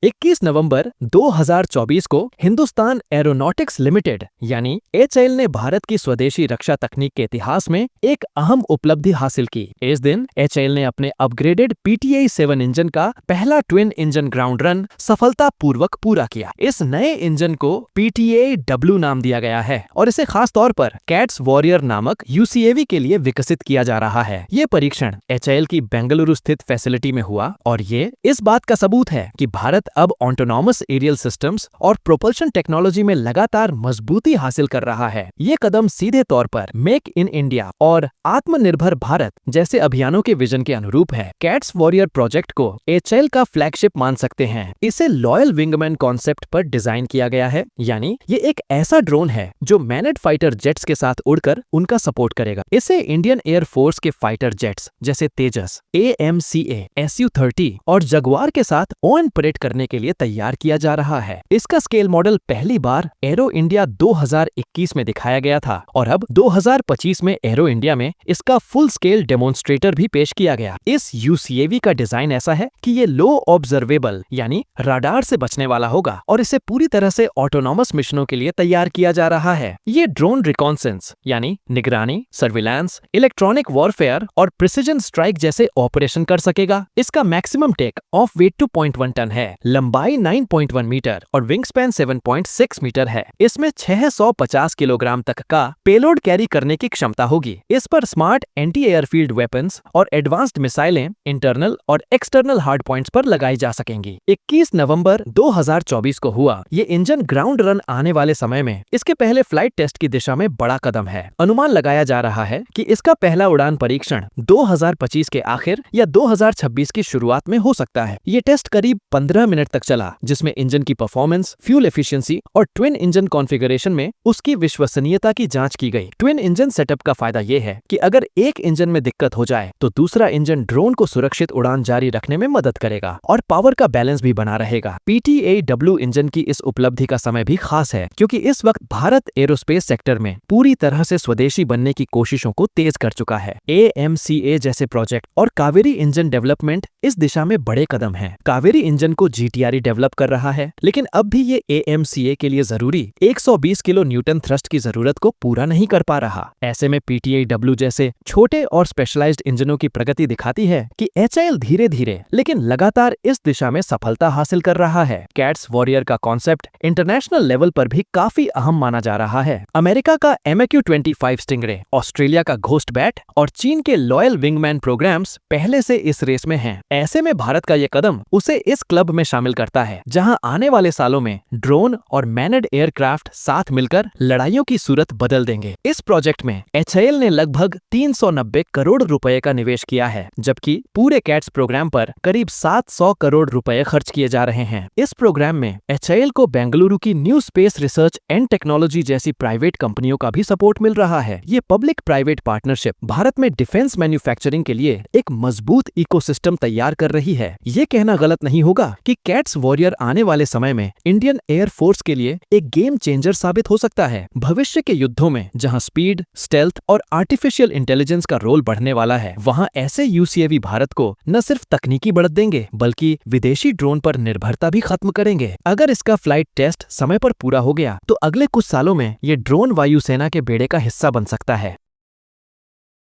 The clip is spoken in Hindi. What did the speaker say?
21 नवंबर 2024 को हिंदुस्तान एरोनॉटिक्स लिमिटेड यानी एचएएल ने भारत की स्वदेशी रक्षा तकनीक के इतिहास में एक अहम उपलब्धि हासिल की। इस दिन एचएएल ने अपने अपग्रेडेड PTI-7 इंजन का पहला ट्विन इंजन ग्राउंड रन सफलतापूर्वक पूरा किया। इस नए इंजन को PTAW नाम दिया गया है और इसे खास तौर पर कैट्स वॉरियर नामक UCAV के लिए विकसित किया जा रहा है। ये परीक्षण एचएएल की बेंगलुरु स्थित फैसिलिटी में हुआ और ये इस बात का सबूत है कि भारत अब ऑटोनॉमस एरियल सिस्टम्स और प्रोपल्शन टेक्नोलॉजी में लगातार मजबूती हासिल कर रहा है। ये कदम सीधे तौर पर मेक इन इंडिया और आत्मनिर्भर भारत जैसे अभियानों के विजन के अनुरूप है। कैट्स वॉरियर प्रोजेक्ट को एचएएल का फ्लैगशिप मान सकते हैं। इसे लॉयल विंगमैन कॉन्सेप्ट पर डिजाइन किया गया है, यानी ये एक ऐसा ड्रोन है जो मैनेड फाइटर जेट्स के साथ उड़कर उनका सपोर्ट करेगा। इसे इंडियन एयर फोर्स के फाइटर जेट्स जैसे तेजस, AMCA, SU-30 और जगुआर के साथ ऑन परेड करने के लिए तैयार किया जा रहा है। इसका स्केल मॉडल पहली बार एरो इंडिया 2021 में दिखाया गया था और अब 2025 में एरो इंडिया में इसका फुल स्केल डेमोन्स्ट्रेटर भी पेश किया गया। इस UCAV का डिजाइन ऐसा है कि ये लो ऑब्जर्वेबल यानी राडार से बचने वाला होगा और इसे पूरी तरह से ऑटोनॉमस मिशनों के लिए तैयार किया जा रहा है। ये ड्रोन रिकॉन्सेंस यानी निगरानी, सर्विलांस, इलेक्ट्रॉनिक वॉरफेयर और प्रिसिजन स्ट्राइक जैसे ऑपरेशन कर सकेगा। इसका maximum take off weight 2.1 ton है, लंबाई 9.1 मीटर और विंग स्पैन 7.6 मीटर है। इसमें 650 किलोग्राम तक का पेलोड कैरी करने की क्षमता होगी। इस पर स्मार्ट एंटी एयरफील्ड वेपन्स और एडवांस्ड मिसाइलें इंटरनल और एक्सटर्नल हार्ड पॉइंट्स पर लगाई जा सकेंगी। 21 नवंबर 2024 को हुआ ये इंजन ग्राउंड रन आने वाले समय में इसके पहले फ्लाइट टेस्ट की दिशा में बड़ा कदम है। अनुमान लगाया जा रहा है कि इसका पहला उड़ान परीक्षण 2025 के आखिर या 2026 की शुरुआत में हो सकता है। ये टेस्ट करीब 15 मिनट तक चला, जिसमें इंजन की परफॉर्मेंस, फ्यूल एफिशिएंसी और ट्विन इंजन कॉन्फ़िगरेशन में उसकी विश्वसनीयता की जांच की गई। ट्विन इंजन सेटअप का फायदा ये है कि अगर एक इंजन में दिक्कत हो जाए तो दूसरा इंजन ड्रोन को सुरक्षित उड़ान जारी रखने में मदद करेगा और पावर का बैलेंस भी बना रहेगा। PTAW इंजन की इस उपलब्धि का समय भी खास है क्योंकि इस वक्त भारत एरोस्पेस सेक्टर में पूरी तरह से स्वदेशी बनने की कोशिशों को तेज कर चुका है। AMCA जैसे प्रोजेक्ट और कावेरी इंजन डेवलपमेंट इस दिशा में बड़े कदम हैं। कावेरी इंजन को GTRE डेवलप कर रहा है, लेकिन अब भी ये AMCA के लिए जरूरी 120 किलो न्यूटन थ्रस्ट की जरूरत को पूरा नहीं कर पा रहा। ऐसे में PTAW जैसे छोटे और स्पेशलाइज्ड इंजनों की प्रगति दिखाती है कि एचएएल धीरे धीरे लेकिन लगातार इस दिशा में सफलता हासिल कर रहा है। कैट्स वॉरियर का कॉन्सेप्ट इंटरनेशनल लेवल पर भी काफी अहम माना जा रहा है। अमेरिका का MQ-25 स्टिंगरे, ऑस्ट्रेलिया का घोस्ट बैट और चीन के लॉयल विंगमैन प्रोग्राम्स पहले से इस रेस में हैं। ऐसे में भारत का ये कदम उसे इस क्लब में शामिल करता है जहां आने वाले सालों में ड्रोन और मैनेड एयरक्राफ्ट साथ मिलकर लड़ाइयों की सूरत बदल देंगे। इस प्रोजेक्ट में एचएएल ने लगभग 390 करोड़ रुपए का निवेश किया है, जबकि पूरे कैट्स प्रोग्राम पर करीब 700 करोड़ रुपए खर्च किए जा रहे हैं। इस प्रोग्राम में एचएएल को बेंगलुरु की new space research and technology जैसी प्राइवेट कंपनियों का भी सपोर्ट मिल रहा है। ये पब्लिक प्राइवेट पार्टनरशिप भारत में डिफेंस मैन्युफैक्चरिंग के लिए एक मजबूत इकोसिस्टम तैयार कर रही है। ये कहना गलत नहीं होगा कि कैट्स वॉरियर आने वाले समय में इंडियन एयर फोर्स के लिए एक गेम चेंजर साबित हो सकता है। भविष्य के युद्धों में जहां स्पीड, स्टेल्थ और आर्टिफिशियल इंटेलिजेंस का रोल बढ़ने वाला है, वहां ऐसे UCAV भारत को न सिर्फ तकनीकी बढ़त देंगे बल्कि विदेशी ड्रोन पर निर्भरता भी खत्म करेंगे। अगर इसका फ्लाइट टेस्ट समय पर पूरा हो गया तो अगले कुछ सालों में ये ड्रोन वायुसेना के बेड़े का हिस्सा बन सकता है।